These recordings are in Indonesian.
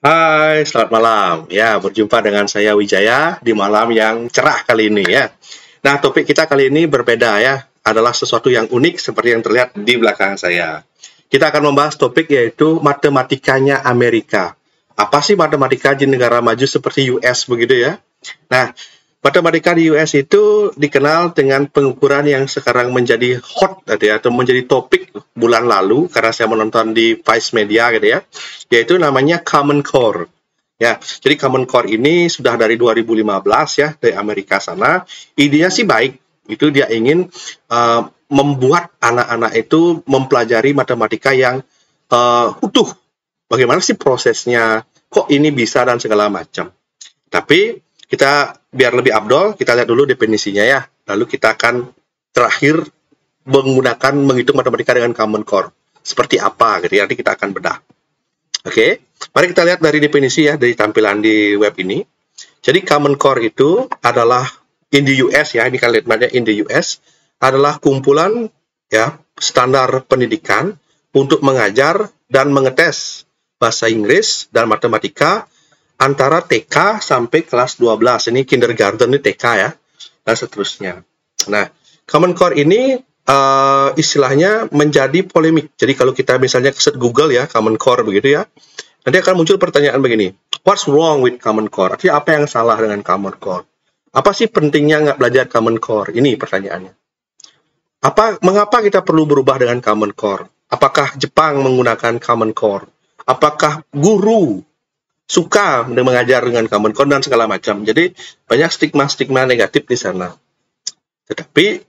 Hai, selamat malam. Ya, berjumpa dengan saya Wijaya di malam yang cerah kali ini ya. Nah, topik kita kali ini berbeda ya, adalah sesuatu yang unik seperti yang terlihat di belakang saya. Kita akan membahas topik yaitu matematikanya Amerika. Apa sih matematika di negara maju seperti US begitu ya? Nah, matematika di US itu dikenal dengan pengukuran yang sekarang menjadi hot gitu ya, atau menjadi topik bulan lalu karena saya menonton di Vice Media gitu ya, yaitu namanya Common Core. Ya, jadi Common Core ini sudah dari 2015 ya dari Amerika sana. Idenya sih baik, itu dia ingin membuat anak-anak itu mempelajari matematika yang utuh. Bagaimana sih prosesnya? Kok ini bisa dan segala macam. Tapi kita biar lebih abdol, kita lihat dulu definisinya ya. Lalu kita akan terakhir menghitung matematika dengan Common Core. Seperti apa gitu ya, nanti kita akan bedah. Oke, mari kita lihat dari definisi ya, dari tampilan di web ini. Jadi Common Core itu adalah in the US ya, ini kalian lihat in the US, adalah kumpulan ya standar pendidikan untuk mengajar dan mengetes bahasa Inggris dan matematika antara TK sampai kelas 12. Ini kindergarten, ini TK ya, dan seterusnya. Nah, Common Core ini istilahnya menjadi polemik. Jadi kalau kita misalnya keset Google ya, Common Core begitu ya, nanti akan muncul pertanyaan begini, what's wrong with Common Core? Artinya apa yang salah dengan Common Core? Apa sih pentingnya nggak belajar Common Core? Ini pertanyaannya. Mengapa kita perlu berubah dengan Common Core? Apakah Jepang menggunakan Common Core? Apakah guru suka mengajar dengan Common Core dan segala macam. Jadi banyak stigma-stigma negatif di sana. Tetapi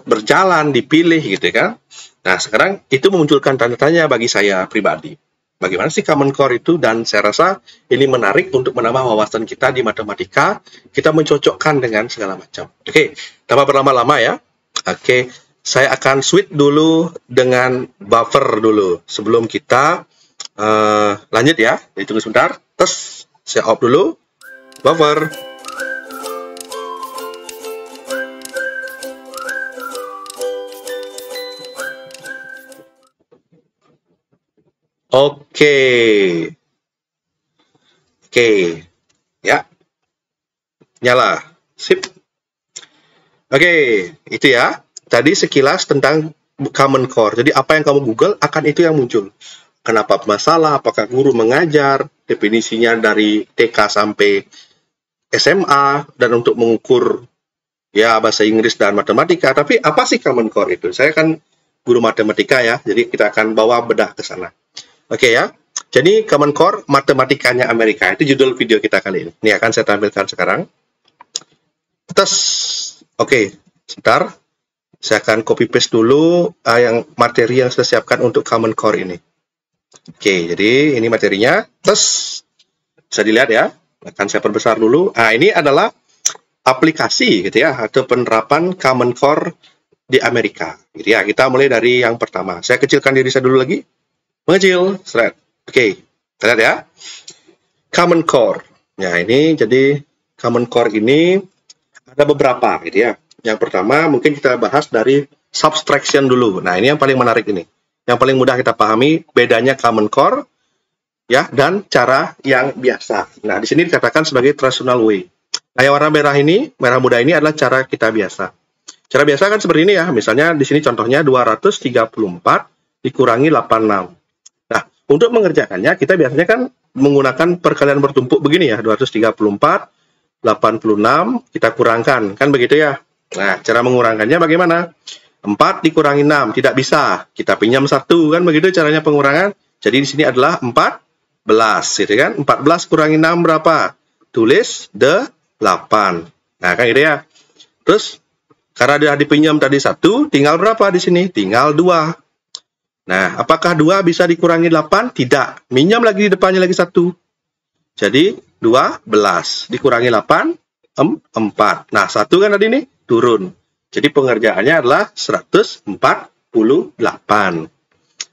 berjalan, dipilih gitu kan. Nah, sekarang itu memunculkan tanda tanya bagi saya pribadi. Bagaimana sih Common Core itu? Dan saya rasa ini menarik untuk menambah wawasan kita di matematika. Kita mencocokkan dengan segala macam. Oke, tanpa berlama-lama ya. Oke, saya akan switch dulu dengan buffer dulu. Sebelum kita lanjut ya. Jadi tunggu sebentar. Terus saya off dulu buffer. Oke. Oke. Ya. Nyala. Sip. Oke, itu ya. Tadi sekilas tentang Common Core. Jadi apa yang kamu Google akan itu yang muncul. Kenapa masalah? Apakah guru mengajar? Definisinya dari TK sampai SMA dan untuk mengukur ya bahasa Inggris dan matematika. Tapi apa sih Common Core itu? Saya kan guru matematika ya, jadi kita akan bawa bedah ke sana. Oke ya. Jadi Common Core matematikanya Amerika itu judul video kita kali ini. Ini akan saya tampilkan sekarang. Tes. Oke, sebentar. Saya akan copy paste dulu yang materi yang saya siapkan untuk Common Core ini. Oke, jadi ini materinya. Tes. Bisa dilihat ya. Akan saya perbesar dulu. Nah, ini adalah aplikasi gitu ya, atau penerapan Common Core di Amerika. Gitu ya. Kita mulai dari yang pertama. Saya kecilkan diri saya dulu lagi. Mengecil. Seret. Oke, kita lihat ya. Common Core. Nah, ini jadi Common Core ini ada beberapa gitu ya. Yang pertama mungkin kita bahas dari subtraction dulu. Nah, ini yang paling menarik ini. Yang paling mudah kita pahami bedanya Common Core ya dan cara yang biasa. Nah, di sini dikatakan sebagai traditional way. Nah, yang warna merah ini, merah muda ini adalah cara kita biasa. Cara biasa kan seperti ini ya. Misalnya di sini contohnya 234 dikurangi 86. Nah, untuk mengerjakannya kita biasanya kan menggunakan perkalian bertumpuk begini ya. 234 86 kita kurangkan, kan begitu ya. Nah, cara mengurangkannya bagaimana? 4 dikurangi 6, tidak bisa. Kita pinjam 1, kan begitu caranya pengurangan. Jadi di sini adalah 14, gitu kan. 14 kurangi 6 berapa? Tulis 8. Nah, kan gitu ya. Terus, karena dia dipinjam tadi 1, tinggal berapa di sini? Tinggal 2. Nah, apakah 2 bisa dikurangi 8? Tidak. Minjam lagi di depannya lagi 1. Jadi, 12 dikurangi 8, 4. Nah, 1 kan tadi ini turun. Jadi pengerjaannya adalah 148.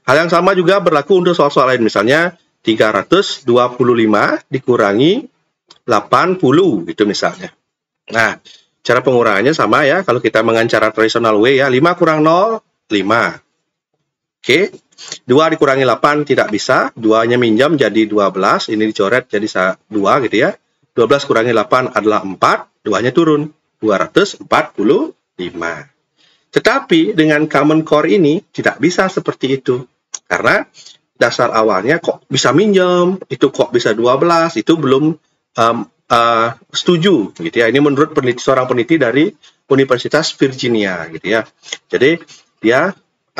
Hal yang sama juga berlaku untuk soal-soal lain. Misalnya 325 dikurangi 80 gitu misalnya. Nah, cara pengurangannya sama ya. Kalau kita dengan cara traditional way ya, 5 kurang 0, 5. Oke. 2 dikurangi 8 tidak bisa, 2-nya minjam jadi 12, ini dicoret jadi 2 gitu ya. 12 kurangi 8 adalah 4, 2-nya turun, 245. Tetapi dengan common core ini tidak bisa seperti itu. Karena dasar awalnya kok bisa minjem, itu kok bisa 12, itu belum setuju gitu ya. Ini menurut seorang peneliti dari Universitas Virginia gitu ya. Jadi dia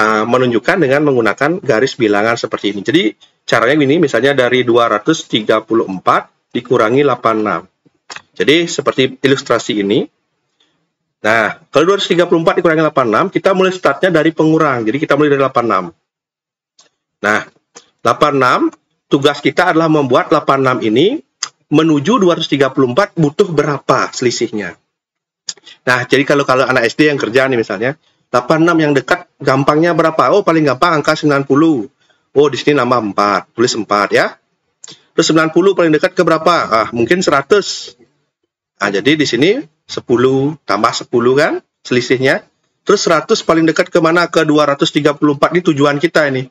menunjukkan dengan menggunakan garis bilangan seperti ini. Jadi caranya gini, misalnya dari 234 dikurangi 86. Jadi seperti ilustrasi ini. Nah, kalau 234 dikurangi 86, kita mulai startnya dari pengurang. Jadi kita mulai dari 86. Nah, 86, tugas kita adalah membuat 86 ini menuju 234 butuh berapa selisihnya. Nah, jadi kalau anak SD yang kerja nih misalnya, 86 yang dekat gampangnya berapa? Oh, paling gampang angka 90. Oh, di sini nama 4, tulis 4 ya. Terus 90 paling dekat ke berapa? Mungkin 100. Nah, jadi di sini 10 tambah 10 kan selisihnya. Terus 100 paling dekat ke mana? Ke 234, ini tujuan kita ini.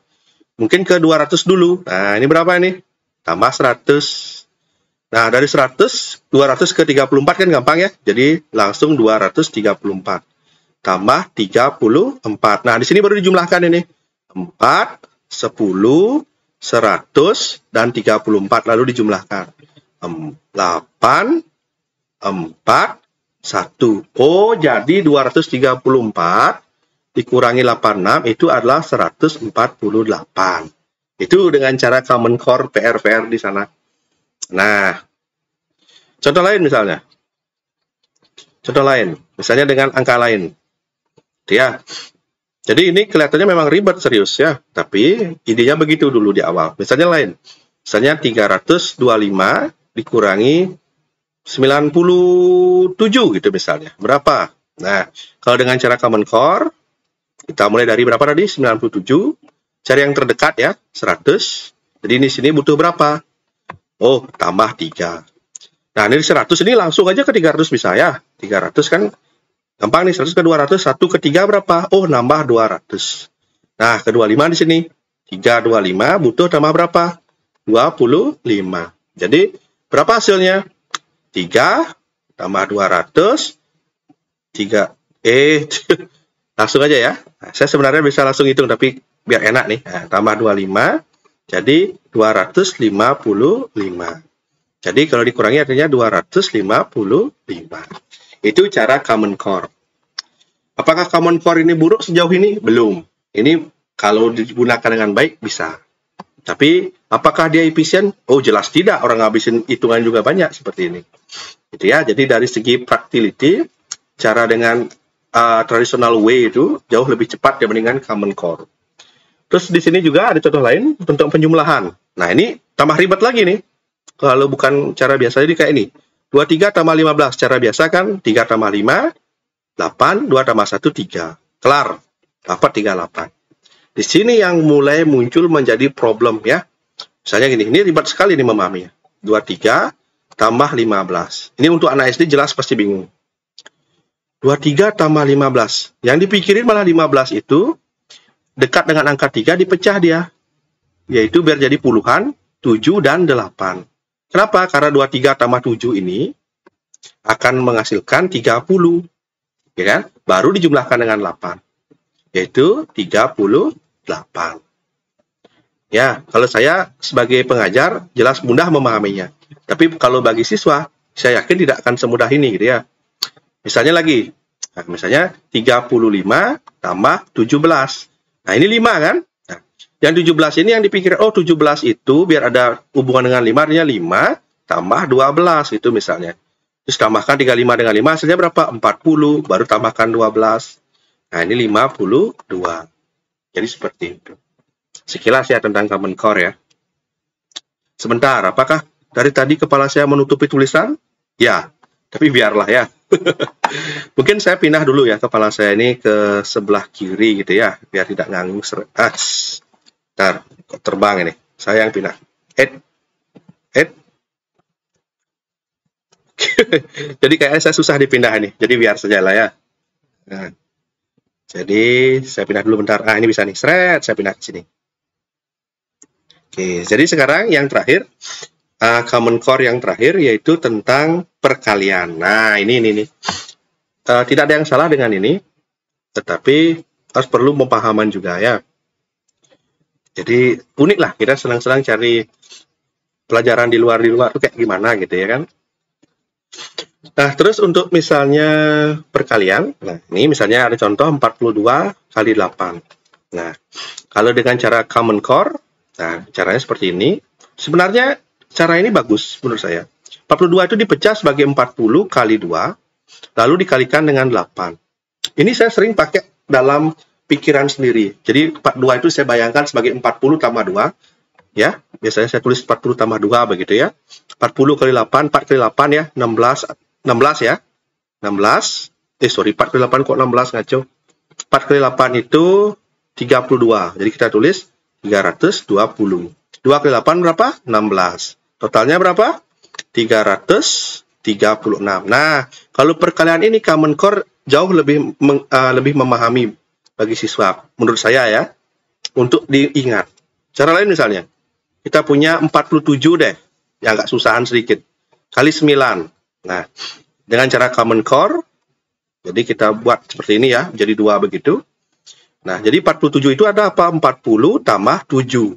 Mungkin ke 200 dulu. Nah, ini berapa ini? Tambah 100. Nah, dari 100, 200 ke 34 kan gampang ya. Jadi langsung 234. Tambah 34. Nah, di sini baru dijumlahkan ini. 4, 10, 100, dan 34. Lalu dijumlahkan. 8, 4, 1. Oh, jadi 234 dikurangi 86 itu adalah 148. Itu dengan cara common core PR di sana. Nah, contoh lain misalnya. Contoh lain. Misalnya dengan angka lain. Ya. Jadi ini kelihatannya memang ribet serius ya, tapi idenya begitu dulu di awal. Misalnya lain. Misalnya 325 dikurangi 97 gitu misalnya. Berapa? Nah, kalau dengan cara common core, kita mulai dari berapa tadi? 97. Cari yang terdekat ya, 100. Jadi di sini butuh berapa? Oh, tambah 3. Nah, ini 100 ini langsung aja ke 300 bisa ya. 300 kan gampang nih, 100 ke 200, 1 ke 3 berapa? Oh, nambah 200. Nah, ke 25 di sini. 325 butuh tambah berapa? 25. Jadi, berapa hasilnya? 3 tambah 200. 3. Langsung aja ya. Nah, saya sebenarnya bisa langsung hitung, tapi biar enak nih. Nah, tambah 25. Jadi, 255. Jadi, kalau dikurangi artinya 255. Itu cara common core. Apakah common core ini buruk sejauh ini? Belum. Ini kalau digunakan dengan baik bisa. Tapi apakah dia efisien? Oh, jelas tidak. Orang ngabisin hitungan juga banyak seperti ini. Gitu ya. Jadi dari segi practicality, cara dengan traditional way itu jauh lebih cepat dibandingkan common core. Terus di sini juga ada contoh lain untuk penjumlahan. Nah, ini tambah ribet lagi nih. Kalau bukan cara biasa jadi kayak ini. 23 tambah 15. Cara biasa kan 3 tambah 5, 8, 2 tambah 1, 3. Kelar. Dapat 38. Di sini yang mulai muncul menjadi problem ya. Misalnya gini, ini ribet sekali nih memahaminya. 23 tambah 15. Ini untuk anak SD jelas pasti bingung. 23 tambah 15. Yang dipikirin malah 15 itu dekat dengan angka 3 dipecah dia. Yaitu biar jadi puluhan, 7 dan 8. Kenapa? Karena 23 tambah 7 ini akan menghasilkan 30. Ya kan? Baru dijumlahkan dengan 8. Yaitu 38. Ya, kalau saya sebagai pengajar jelas mudah memahaminya. Tapi kalau bagi siswa, saya yakin tidak akan semudah ini gitu ya. Misalnya lagi, nah, misalnya 35 tambah 17. Nah, ini 5 kan? Nah, yang 17 ini yang dipikir, oh 17 itu biar ada hubungan dengan 5, artinya 5 tambah 12 itu misalnya. Terus tambahkan 35 dengan 5, hasilnya berapa? 40, baru tambahkan 12. Nah, ini 52. Jadi seperti itu. Sekilas ya tentang common core ya. Sebentar, apakah dari tadi kepala saya menutupi tulisan? Ya, tapi biarlah ya. Mungkin saya pindah dulu ya kepala saya ini ke sebelah kiri gitu ya, biar tidak ganggu. Bentar, kok terbang ini. Saya yang pindah. Jadi kayaknya saya susah dipindah nih. Jadi biar saja lah ya. Nah, jadi saya pindah dulu bentar. Ah, ini bisa nih. Seret, saya pindah ke sini. Oke, jadi sekarang yang terakhir, Common Core yang terakhir yaitu tentang perkalian. Nah, ini nih. Tidak ada yang salah dengan ini, tetapi harus perlu pemahaman juga ya. Jadi unik lah, kita senang-senang cari pelajaran di luar itu kayak gimana gitu ya kan. Nah, terus untuk misalnya perkalian, nah ini misalnya ada contoh 42 kali 8. Nah, kalau dengan cara Common Core, nah caranya seperti ini. Sebenarnya cara ini bagus menurut saya. 42 itu dipecah sebagai 40 kali 2, lalu dikalikan dengan 8. Ini saya sering pakai dalam pikiran sendiri. Jadi 42 itu saya bayangkan sebagai 40 tambah 2. Ya, biasanya saya tulis 40 tambah 2 begitu ya. 40 kali 8, 4 kali 8 ya, 16 ya. 16, 4 kali 8 kok 16 ngaco. 4 kali 8 itu 32. Jadi kita tulis 320. 2 kali 8 berapa? 16. Totalnya berapa? 336. Nah, kalau perkalian ini Common Core jauh lebih memahami bagi siswa, menurut saya ya, untuk diingat. Cara lain misalnya, kita punya 47 deh, yang agak susahan sedikit, kali 9. Nah, dengan cara Common Core, jadi kita buat seperti ini ya, jadi 2 begitu. Nah, jadi 47 itu ada apa? 40 tambah 7.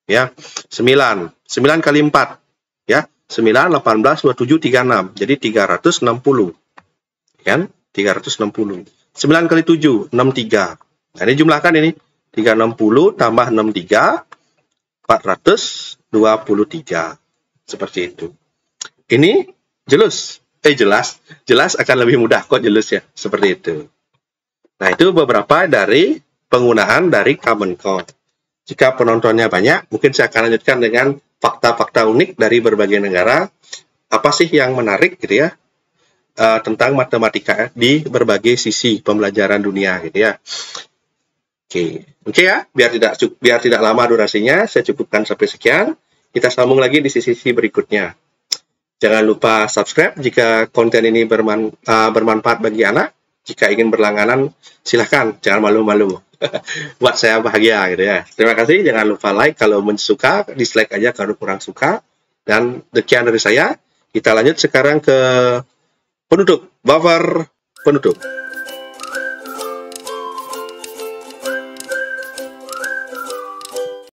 Ya, 9. 9 kali 4. Ya, 9, 18, 27, 36. Jadi 360. Kan? 360. 9 kali 7, 63. Nah, ini jumlahkan ini. 360 tambah 63, 423. Seperti itu. Ini jelas akan lebih mudah kok jelas ya. Seperti itu. Nah, itu beberapa dari penggunaan dari Common Core. Jika penontonnya banyak, mungkin saya akan lanjutkan dengan fakta-fakta unik dari berbagai negara. Apa sih yang menarik gitu ya, tentang matematika di berbagai sisi pembelajaran dunia gitu ya. Oke ya, biar tidak lama durasinya, saya cukupkan sampai sekian. Kita sambung lagi di sisi berikutnya. Jangan lupa subscribe jika konten ini bermanfaat bagi anak. Jika ingin berlangganan, silahkan, jangan malu-malu. Buat saya bahagia gitu ya. Terima kasih, jangan lupa like kalau suka, dislike aja kalau kurang suka. Dan sekian dari saya. Kita lanjut sekarang ke penutup, buffer penutup.